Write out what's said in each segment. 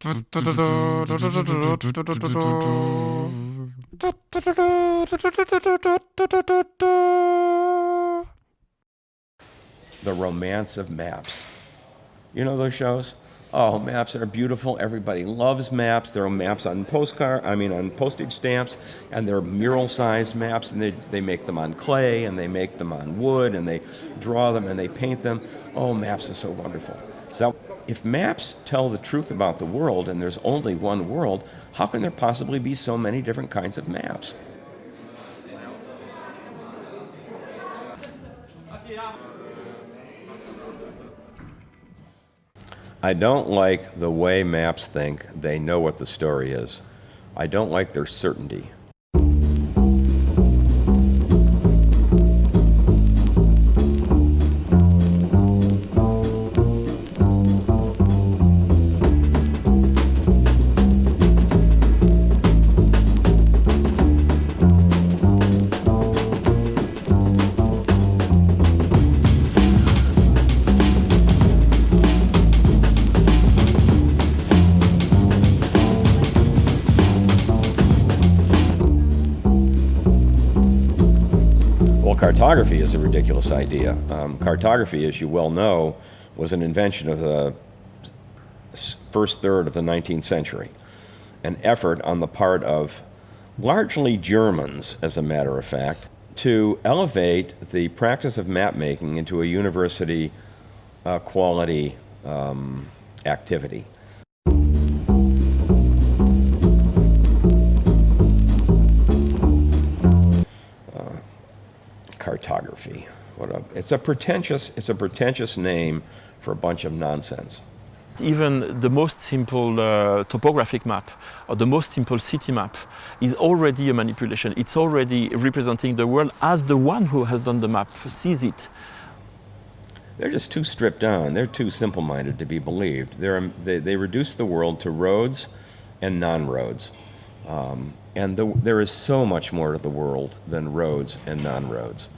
The romance of maps. You know those shows? Oh, maps are beautiful. Everybody loves maps. There are maps on on postage stamps, and they're mural-sized maps, and they make them on clay, and they make them on wood, and they draw them, and they paint them. Oh, maps are so wonderful. So if maps tell the truth about the world, and there's only one world, how can there possibly be so many different kinds of maps? I don't like the way maps think they know what the story is. I don't like their certainty. Cartography is a ridiculous idea. Cartography, as you well know, was an invention of the first third of the 19th century, an effort on the part of largely Germans, as a matter of fact, to elevate the practice of map making into a university quality activity. Cartography. It's a pretentious name for a bunch of nonsense. Even the most simple topographic map or the most simple city map is already a manipulation. It's already representing the world as the one who has done the map sees it. They're just too stripped down. They're too simple-minded to be believed. They reduce the world to roads and non-roads. There is so much more to the world than roads and non-roads.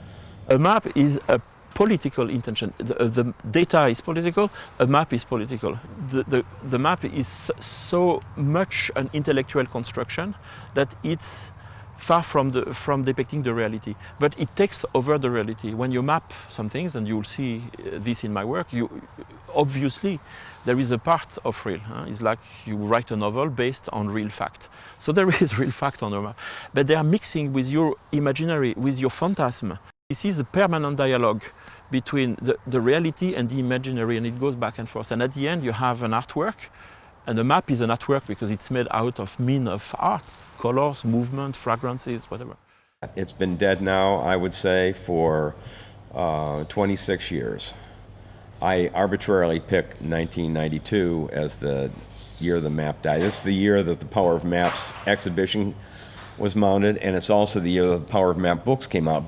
A map is a political intention. The data is political, a map is political. The map is so much an intellectual construction that it's far from depicting the reality. But it takes over the reality. When you map some things, and you'll see this in my work, obviously there is a part of real. It's like you write a novel based on real fact. So there is real fact on the map. But they are mixing with your imaginary, with your phantasm. This is a permanent dialogue between the reality and the imaginary, and it goes back and forth. And at the end you have an artwork, and the map is an artwork because it's made out of arts, colors, movement, fragrances, whatever. It's been dead now, I would say, for 26 years. I arbitrarily picked 1992 as the year the map died. It's the year that the Power of Maps exhibition was mounted, and it's also the year that the Power of Map books came out.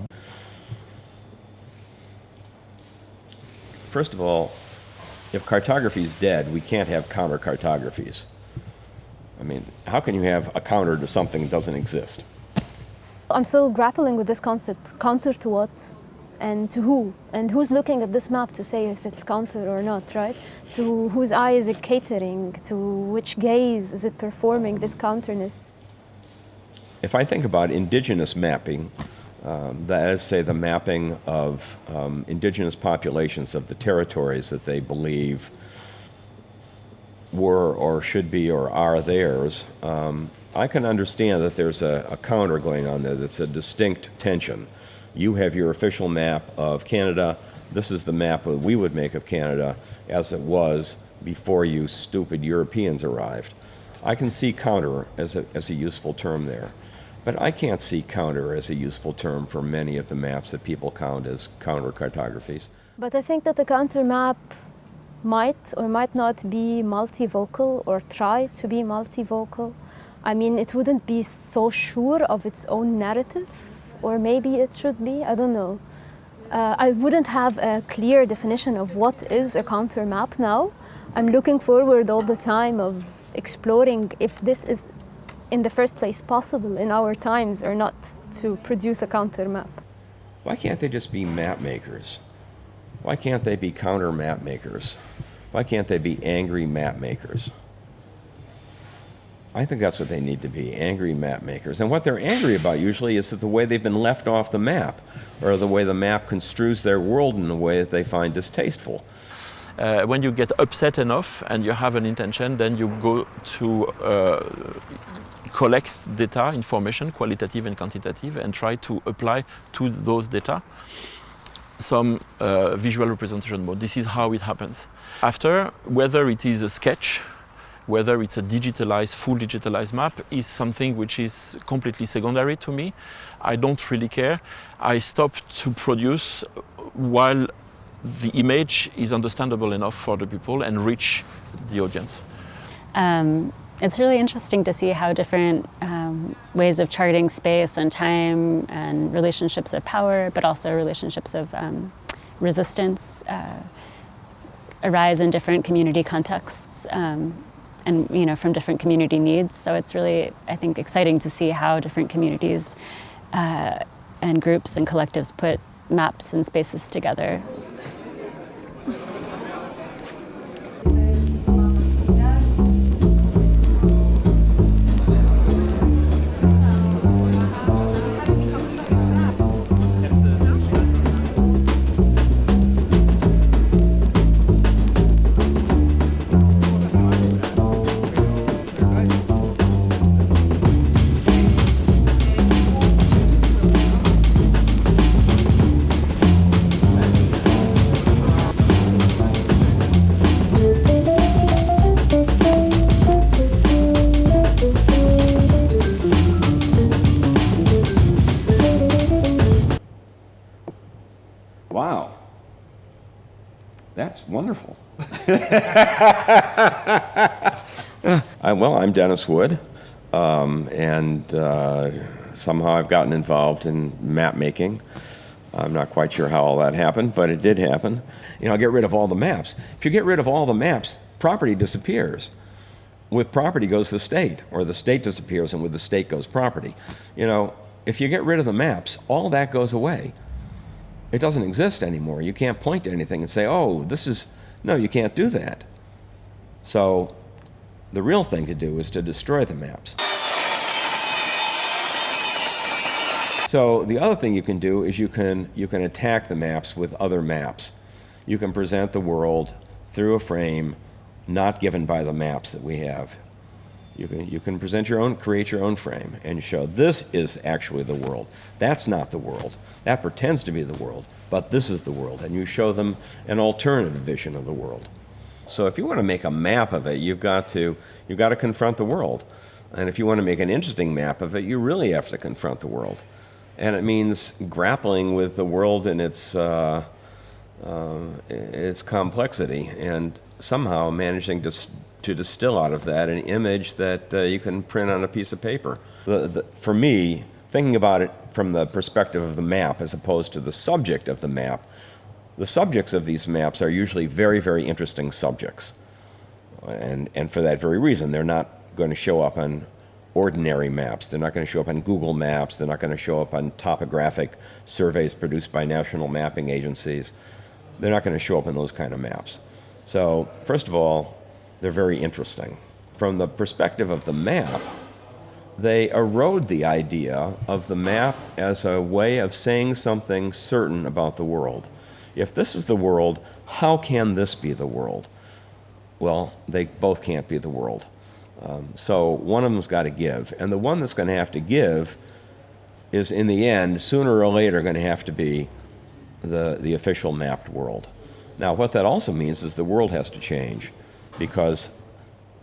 First of all, if cartography is dead, we can't have counter-cartographies. I mean, how can you have a counter to something that doesn't exist? I'm still grappling with this concept. Counter to what? And to who? And who's looking at this map to say if it's counter or not, right? To whose eye is it catering? To which gaze is it performing this counterness? If I think about indigenous mapping, that is, say, the mapping of indigenous populations of the territories that they believe were or should be or are theirs, I can understand that there's a counter going on there that's a distinct tension. You have your official map of Canada. This is the map that we would make of Canada as it was before you stupid Europeans arrived. I can see counter as a useful term there. But I can't see counter as a useful term for many of the maps that people count as counter-cartographies. But I think that the counter map might or might not be multivocal or try to be multivocal. I mean, it wouldn't be so sure of its own narrative, or maybe it should be, I don't know. I wouldn't have a clear definition of what is a counter map now. I'm looking forward all the time of exploring if this is in the first place possible in our times or not to produce a counter map. Why can't they just be map makers? Why can't they be counter map makers? Why can't they be angry map makers? I think that's what they need to be, angry map makers. And what they're angry about usually is that the way they've been left off the map, or the way the map construes their world in a way that they find distasteful. When you get upset enough and you have an intention, then you go to collect data, information, qualitative and quantitative, and try to apply to those data some visual representation mode. This is how it happens. After, whether it is a sketch, whether it's a digitalized, full digitalized map, is something which is completely secondary to me. I don't really care. I stop to produce while the image is understandable enough for the people and reach the audience. It's really interesting to see how different ways of charting space and time and relationships of power, but also relationships of resistance arise in different community contexts and from different community needs. So it's really, I think, exciting to see how different communities and groups and collectives put maps and spaces together. Wow. That's wonderful. I'm Denis Wood, and somehow I've gotten involved in map making. I'm not quite sure how all that happened, but it did happen. Get rid of all the maps. If you get rid of all the maps, property disappears. With property goes the state, or the state disappears, and with the state goes property. If you get rid of the maps, all that goes away. It doesn't exist anymore. You can't point to anything and say, oh, no, you can't do that. So the real thing to do is to destroy the maps. So the other thing you can do is you can attack the maps with other maps. You can present the world through a frame not given by the maps that we have. You can create your own frame and show this is actually the world. That's not the world. That pretends to be the world, but this is the world. And you show them an alternative vision of the world. So if you want to make a map of it, you've got to confront the world. And if you want to make an interesting map of it, you really have to confront the world. And it means grappling with the world and its complexity, and somehow managing to distill out of that an image that you can print on a piece of paper. For me, thinking about it from the perspective of the map as opposed to the subject of the map, the subjects of these maps are usually very, very interesting subjects. And for that very reason, they're not going to show up on ordinary maps. They're not going to show up on Google Maps. They're not going to show up on topographic surveys produced by national mapping agencies. They're not going to show up in those kind of maps. So, first of all, they're very interesting. From the perspective of the map, they erode the idea of the map as a way of saying something certain about the world. If this is the world, how can this be the world? Well, they both can't be the world. So one of them's got to give. And the one that's going to have to give is, in the end, sooner or later going to have to be the official mapped world. Now, what that also means is the world has to change, because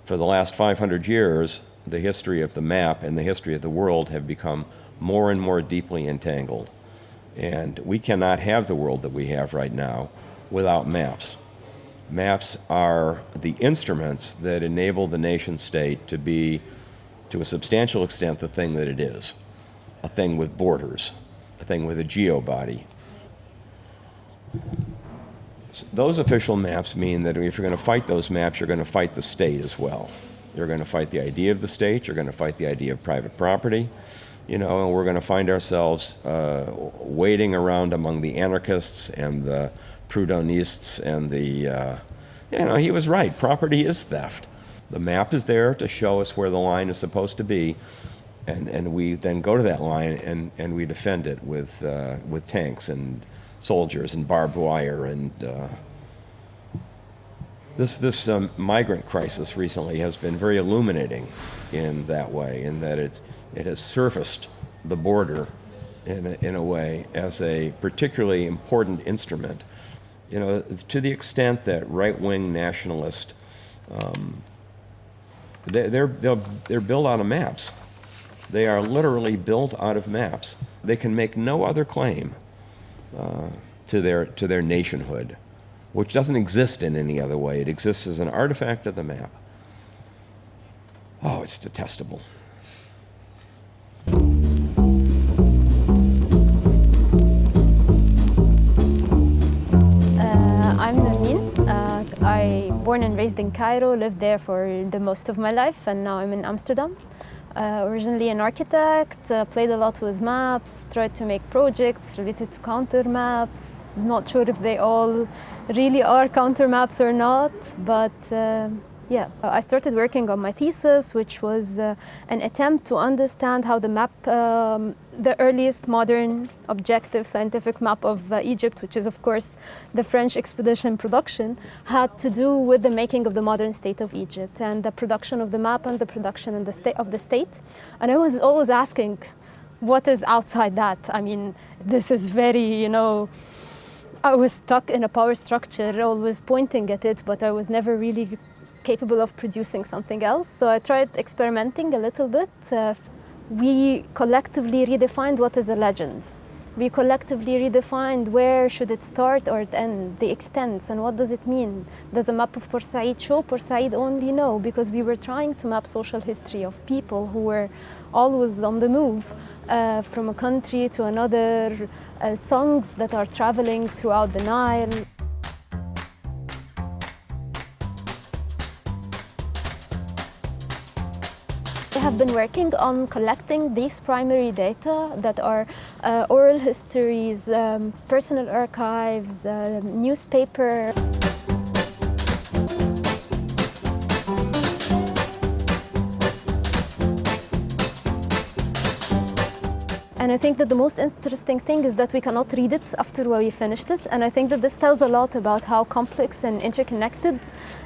for the last 500 years, the history of the map and the history of the world have become more and more deeply entangled. And we cannot have the world that we have right now without maps. Maps are the instruments that enable the nation state to be, to a substantial extent, the thing that it is. A thing with borders, a thing with a geobody. Those official maps mean that if you're going to fight those maps, you're going to fight the state as well. You're going to fight the idea of the state, you're going to fight the idea of private property, and we're going to find ourselves wading around among the anarchists and the Proudhonists and the, he was right, property is theft. The map is there to show us where the line is supposed to be, and we then go to that line and we defend it with tanks and soldiers and barbed wire. And this migrant crisis recently has been very illuminating in that way, in that it has surfaced the border in a way as a particularly important instrument. You know, to the extent that right-wing nationalists, they're built out of maps. They are literally built out of maps. They can make no other claim to their nationhood, which doesn't exist in any other way. It exists as an artifact of the map. Oh, it's detestable. I'm Nermin. I born and raised in Cairo, lived there for the most of my life, and now I'm in Amsterdam. Originally an architect, played a lot with maps, tried to make projects related to counter maps. Not sure if they all really are counter maps or not, but yeah. I started working on my thesis, which was an attempt to understand how the map, the earliest modern objective scientific map of Egypt, which is of course the French expedition production, had to do with the making of the modern state of Egypt and the production of the map and the production and of the state. And I was always asking, what is outside that? I mean, this is very, you know, I was stuck in a power structure, always pointing at it, but I was never really capable of producing something else. So I tried experimenting a little bit. We collectively redefined what is a legend. We collectively redefined where should it start or end, the extents, and what does it mean? Does a map of Port Said show Port Said only? No, because we were trying to map social history of people who were always on the move from a country to another, songs that are traveling throughout the Nile. I have been working on collecting these primary data that are oral histories, personal archives, newspaper. And I think that the most interesting thing is that we cannot read it after we finished it. And I think that this tells a lot about how complex and interconnected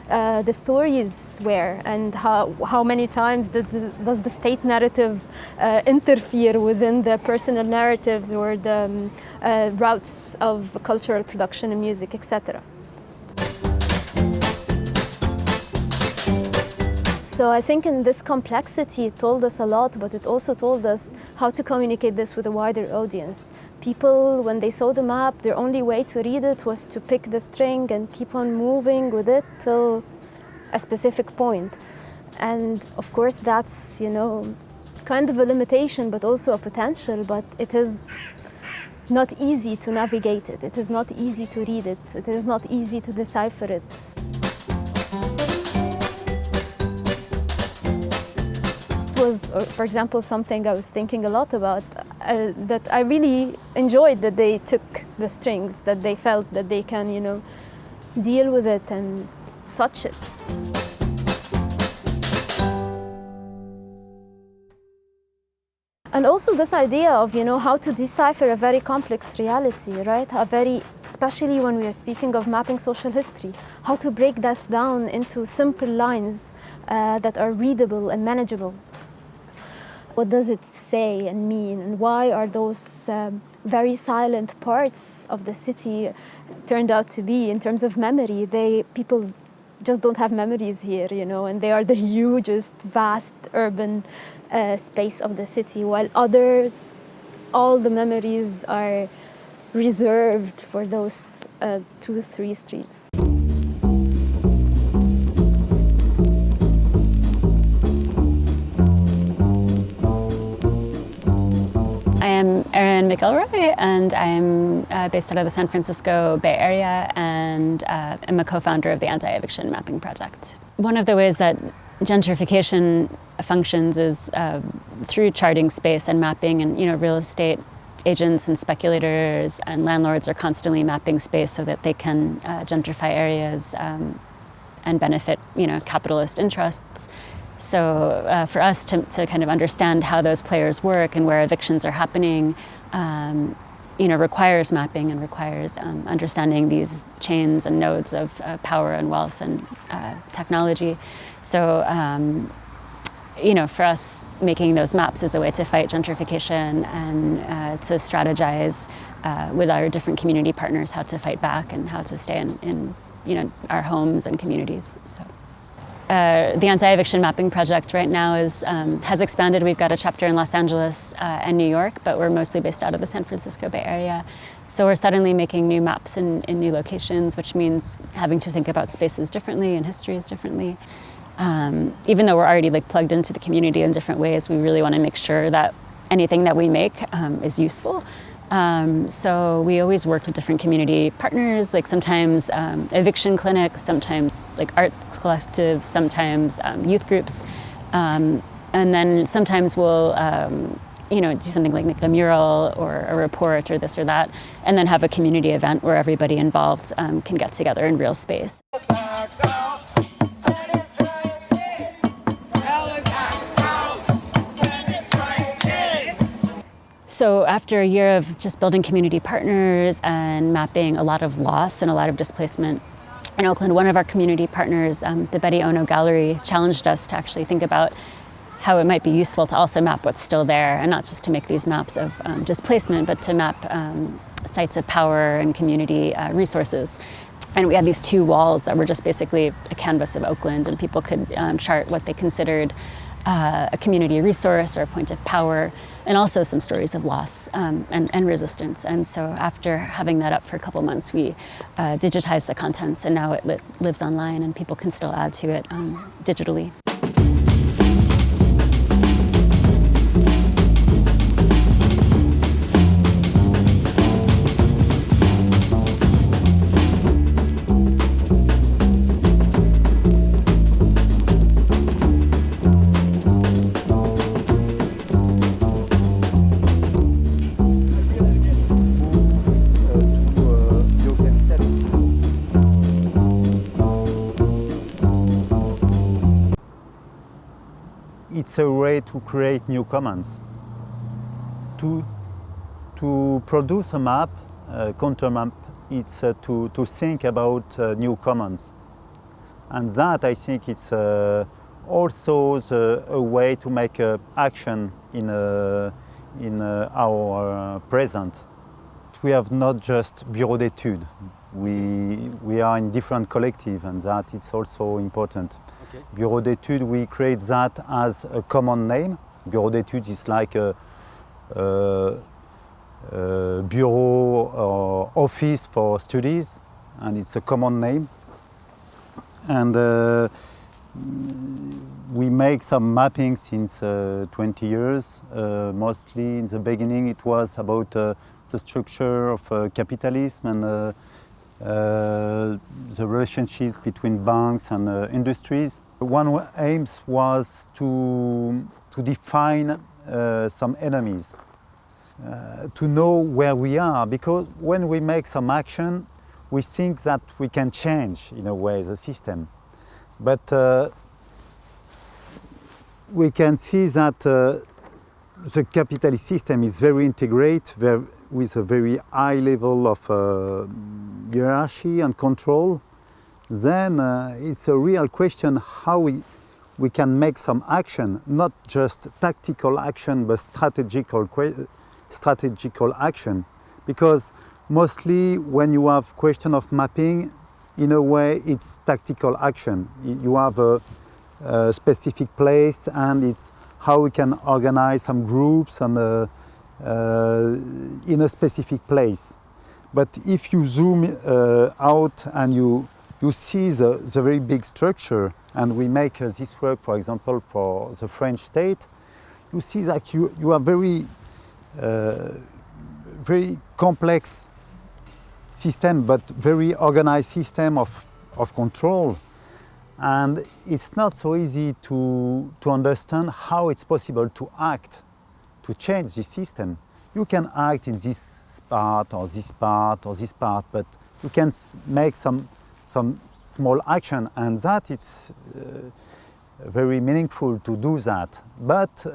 the stories were, and how many times does the state narrative interfere within the personal narratives or the routes of cultural production and music, etc. So I think in this complexity it told us a lot, but it also told us how to communicate this with a wider audience. People, when they saw the map, their only way to read it was to pick the string and keep on moving with it till a specific point. And of course that's, you know, kind of a limitation, but also a potential, but it is not easy to navigate it. It is not easy to read it. It is not easy to decipher it. Was, for example, something I was thinking a lot about, that I really enjoyed that they took the strings, that they felt that they can, you know, deal with it and touch it. And also this idea of, you know, how to decipher a very complex reality, right? Especially when we are speaking of mapping social history, how to break this down into simple lines that are readable and manageable. What does it say and mean, and why are those very silent parts of the city turned out to be, in terms of memory? People just don't have memories here, you know, and they are the hugest, vast urban space of the city, while others, all the memories are reserved for those 2-3 streets. I'm Erin McElroy, and I'm based out of the San Francisco Bay Area, and I'm a co-founder of the Anti-Eviction-Mapping-Project. One of the ways that gentrification functions is through charting space and mapping, and, you know, real estate agents and speculators and landlords are constantly mapping space so that they can gentrify areas. and benefit, capitalist interests. So for us to kind of understand how those players work and where evictions are happening, requires mapping and requires understanding these chains and nodes of power and wealth and technology. So, for us, making those maps is a way to fight gentrification and to strategize with our different community partners how to fight back and how to stay in our homes and communities. So. The Anti-Eviction-Mapping-Project right now has expanded. We've got a chapter in Los Angeles and New York, but we're mostly based out of the San Francisco Bay Area. So we're suddenly making new maps in new locations, which means having to think about spaces differently and histories differently. Even though we're already plugged into the community in different ways, we really want to make sure that anything that we make is useful. So we always work with different community partners, sometimes eviction clinics, sometimes art collectives, sometimes youth groups. And then sometimes we'll do something like make a mural or a report or this or that, and then have a community event where everybody involved can get together in real space. So after a year of just building community partners and mapping a lot of loss and a lot of displacement in Oakland, one of our community partners, the Betty Ono Gallery, challenged us to actually think about how it might be useful to also map what's still there, and not just to make these maps of displacement, but to map sites of power and community resources. And we had these two walls that were just basically a canvas of Oakland, and people could chart what they considered a community resource or a point of power, and also some stories of loss and resistance. And so after having that up for a couple months, we digitized the contents, and now it lives online and people can still add to it digitally. It's a way to create new commons. To produce a map, a contour map, it's to think about new commons. And that, I think, it's also a way to make action in our present. We have not just bureau d'études. We are in different collectives, and that it's also important. Okay. Bureau d'études, we create that as a common name. Bureau d'études is like a bureau or office for studies, and it's a common name. And we make some mapping since 20 years. Mostly in the beginning it was about the structure of capitalism and the relationships between banks and industries. One of the aims was to define some enemies, to know where we are, because when we make some action, we think that we can change, in a way, the system. But we can see that the capitalist system is very integrated, with a very high level of hierarchy and control. Then it's a real question how we can make some action, not just tactical action, but strategical action. Because mostly when you have question of mapping, in a way it's tactical action. You have a specific place, and it's how we can organize some groups and in a specific place. But if you zoom out and you see the very big structure, and we make this work, for example, for the French state, you see that you have very complex system, but very organized system of control. And it's not so easy to understand how it's possible to act, to change this system. You can act in this part or this part or this part, but you can make some small action, and that it's very meaningful to do that. But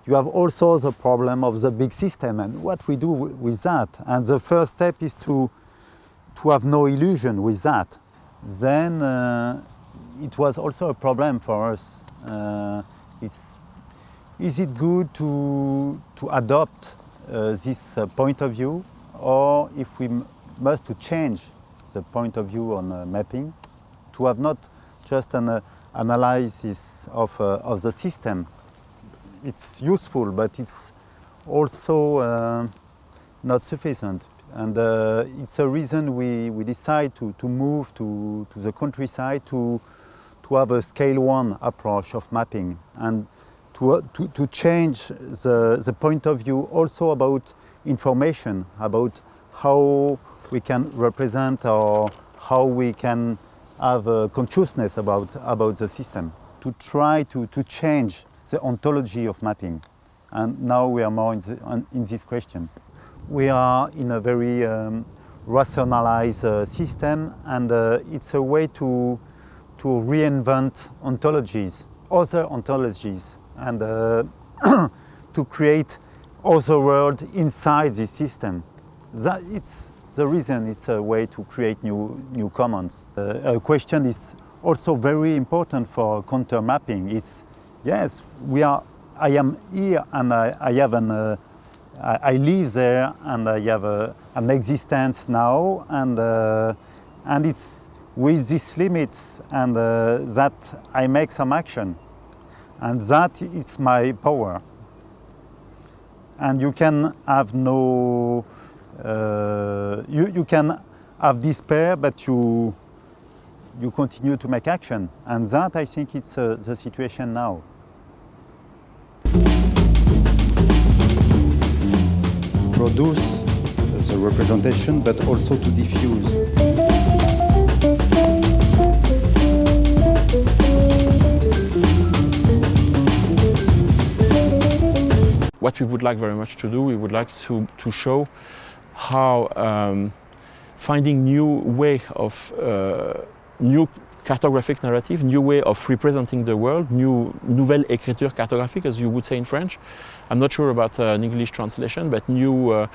you have also the problem of the big system and what we do with that. And the first step is to have no illusion with that. Then it was also a problem for us. Is it good to adopt this point of view, or if we must to change the point of view on mapping, to have not just an analysis of the system. It's useful, but it's also not sufficient. And it's a reason we decide to move to the countryside to have a scale 1 approach of mapping, and to change the point of view also about information, about how we can represent or how we can have a consciousness about the system, to try to change the ontology of mapping. And now we are more in this question. We are in a very rationalized system, and it's a way to reinvent ontologies, other ontologies, and to create other world inside this system. That it's the reason it's a way to create new commons. A question is also very important for counter mapping. Is yes, I am here and I have I live there and I have an existence now, and it's with these limits and that I make some action, and that is my power. And you can have no. You can have despair, but you continue to make action, and that I think it's the situation now. Produce the representation, but also to diffuse. What we would like very much to do, we would like to show how finding new way of new cartographic narrative, new way of representing the world, nouvelle écriture cartographique, as you would say in French. I'm not sure about an English translation, but new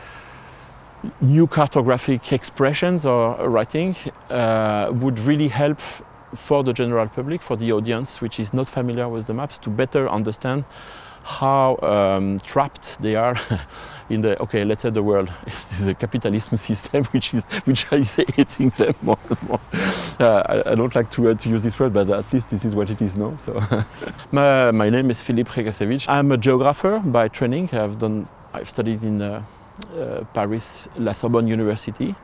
cartographic expressions or writing would really help for the general public, for the audience which is not familiar with the maps, to better understand how trapped they are in the, okay, let's say the world. This is a capitalism system which is hating them more and more. I don't like to use this word, but at least this is what it is now. So, my name is Philippe Rekazewic. I'm a geographer by training. I've studied in Paris, La Sorbonne University.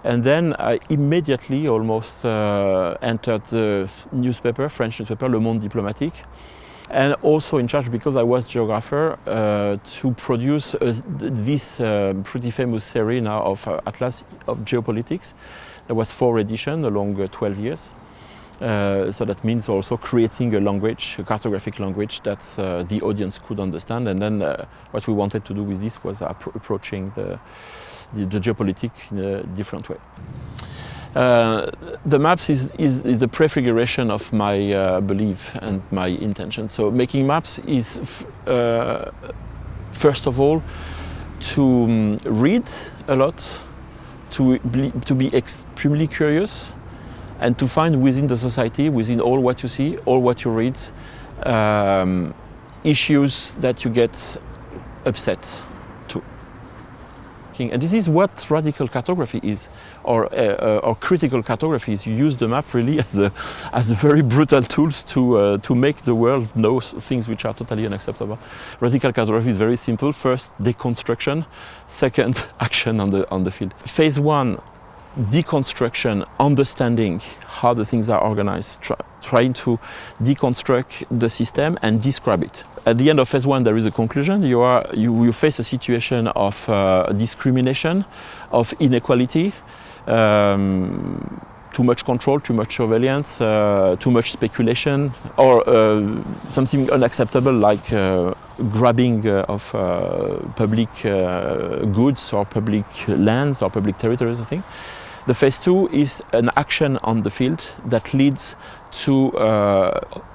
And then I immediately almost entered the newspaper, French newspaper, Le Monde Diplomatique. And also in charge, because I was geographer, to produce this pretty famous series now of Atlas of Geopolitics. There was 4 editions along 12 years. So that means also creating a language, a cartographic language that the audience could understand. And then what we wanted to do with this was approaching the geopolitics in a different way. The maps is the prefiguration of my belief and my intention. So making maps is first of all to read a lot, to be extremely curious, and to find within the society, within all what you see, all what you read, issues that you get upset to. And this is what radical cartography is, or critical cartography is. You use the map really as a very brutal tools to make the world know things which are totally unacceptable. Radical cartography is very simple. First, deconstruction. Second, action on the field. Phase 1, deconstruction, understanding how the things are organized, trying to deconstruct the system and describe it. At the end of phase 1, there is a conclusion. You face a situation of discrimination, of inequality, too much control, too much surveillance, too much speculation, or something unacceptable like grabbing of public goods or public lands or public territories, I think. The phase 2 is an action on the field that leads to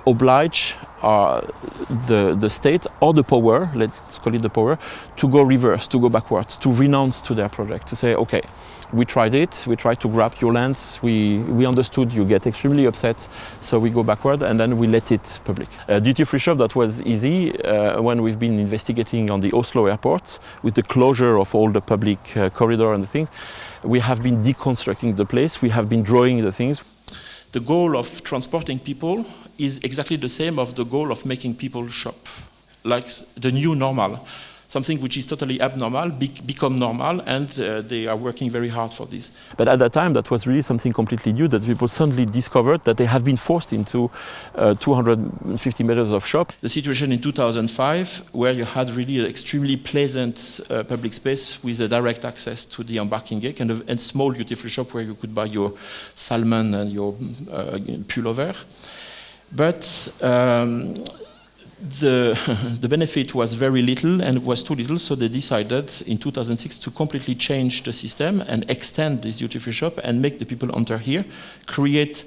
oblige the state or the power, let's call it the power, to go reverse, to go backwards, to renounce to their project, to say, okay, we tried it, we tried to grab your lands, we understood you get extremely upset, so we go backward and then we let it public. Duty-free shop, that was easy when we've been investigating on the Oslo airport with the closure of all the public corridor and the things. We have been deconstructing the place, we have been drawing the things. The goal of transporting people is exactly the same of the goal of making people shop, like the new normal. Something which is totally abnormal become normal, and they are working very hard for this. But at that time, that was really something completely new, that people suddenly discovered that they have been forced into 250 meters of shop. The situation in 2005, where you had really an extremely pleasant public space with a direct access to the embarking gate and a small duty-free shop where you could buy your salmon and your pullover. But the benefit was very little and was too little, so they decided in 2006 to completely change the system and extend this duty-free shop and make the people enter here, create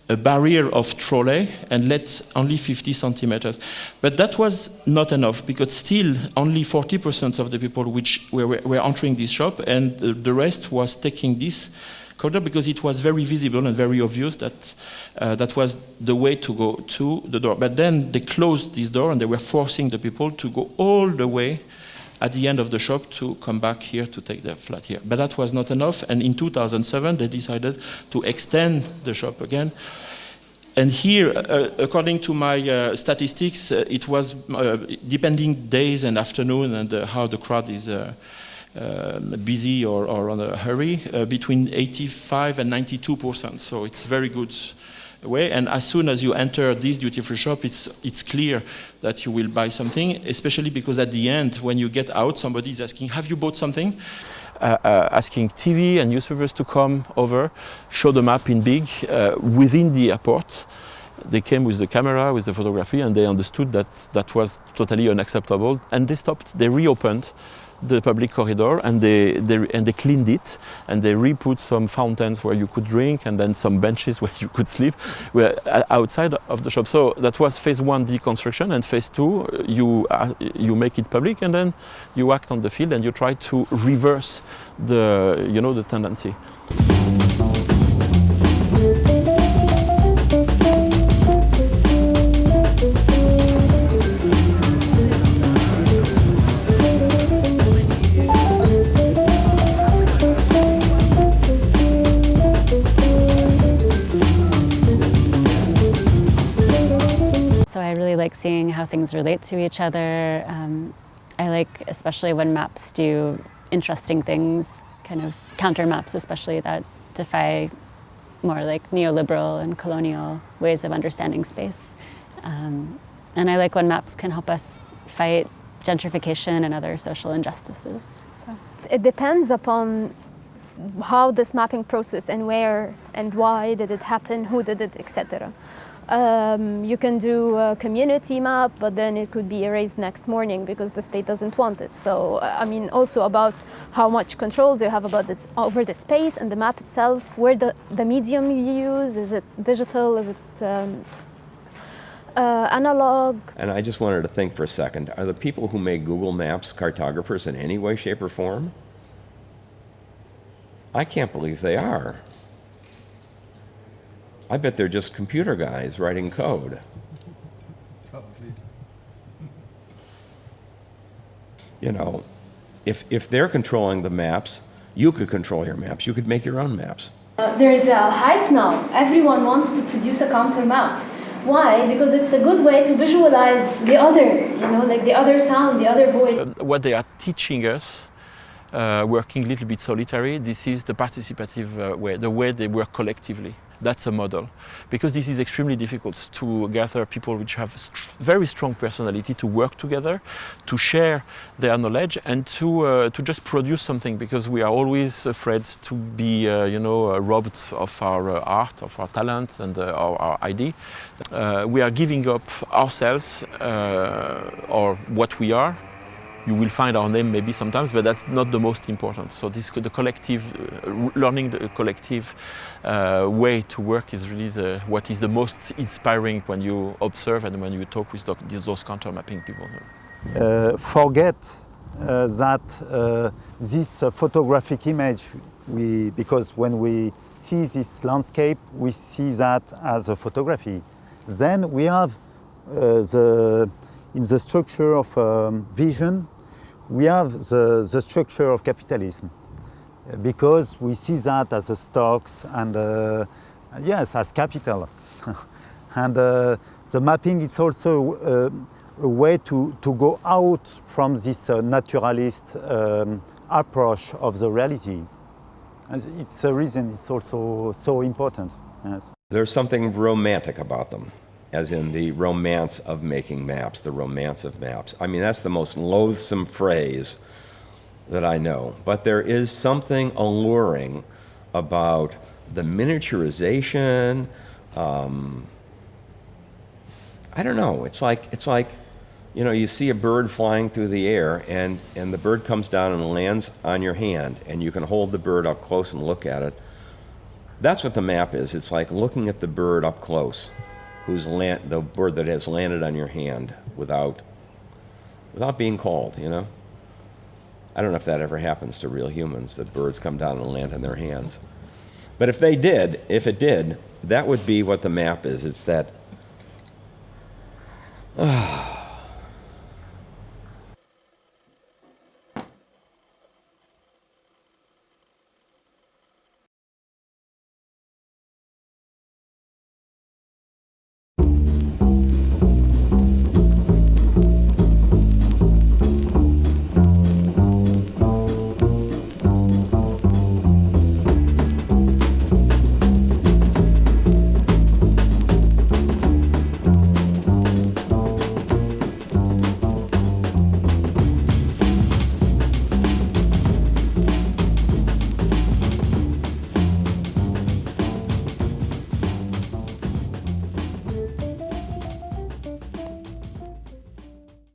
a barrier of trolley and let only 50 centimeters. But that was not enough, because still only 40% of the people which were entering this shop, and the rest was taking this corridor because it was very visible and very obvious that that was the way to go to the door. But then they closed this door and they were forcing the people to go all the way at the end of the shop to come back here to take their flat here. But that was not enough, and in 2007 they decided to extend the shop again. And here, according to my statistics, it was depending days and afternoon and how the crowd is busy or on a hurry, between 85 and 92%. So it's very good way. And as soon as you enter this duty-free shop, it's clear that you will buy something, especially because at the end, when you get out, somebody is asking, have you bought something? Asking TV and newspapers to come over, show the map in big within the airport. They came with the camera, with the photography, and they understood that that was totally unacceptable. And they stopped, they reopened the public corridor, and they cleaned it, and they re-put some fountains where you could drink, and then some benches where you could sleep, outside of the shop. So that was phase 1 deconstruction, and phase 2 you make it public, and then you act on the field and you try to reverse the tendency. So I really like seeing how things relate to each other. I like especially when maps do interesting things, kind of counter maps especially, that defy more like neoliberal and colonial ways of understanding space. And I like when maps can help us fight gentrification and other social injustices. So. It depends upon how this mapping process and where and why did it happen, who did it, etc. You can do a community map, but then it could be erased next morning because the state doesn't want it. So, I mean, also about how much controls you have about this over the space and the map itself, where the medium you use, is it digital, is it analog? And I just wanted to think for a second, are the people who make Google Maps cartographers in any way, shape, or form? I can't believe they are. I bet they're just computer guys writing code. Probably. You know, if they're controlling the maps, you could control your maps. You could make your own maps. There is a hype now. Everyone wants to produce a counter map. Why? Because it's a good way to visualize the other, like the other sound, the other voice. What they are teaching us, working a little bit solitary, this is the participative way, the way they work collectively. That's a model, because this is extremely difficult to gather people which have very strong personality to work together, to share their knowledge, and to just produce something, because we are always afraid to be robbed of our art, of our talent, and our ID. We are giving up ourselves or what we are You will find our name maybe sometimes, but that's not the most important. So the collective, learning the collective way to work is really what is the most inspiring when you observe and when you talk with those counter-mapping people. Forget that this photographic image, because when we see this landscape, we see that as a photography. Then we have in the structure of vision, we have the structure of capitalism, because we see that as a stocks and yes, as capital. And the mapping is also a way to go out from this naturalist approach of the reality. It's a reason it's also so important. Yes. There's something romantic about them, as in the romance of making maps, the romance of maps. I mean, that's the most loathsome phrase that I know, but there is something alluring about the miniaturization. I don't know, it's like, you know, you see a bird flying through the air and the bird comes down and lands on your hand and you can hold the bird up close and look at it. That's what the map is. It's like looking at the bird up close, the bird that has landed on your hand without being called, you know? I don't know if that ever happens to real humans, that birds come down and land on their hands. But if it did, that would be what the map is. It's that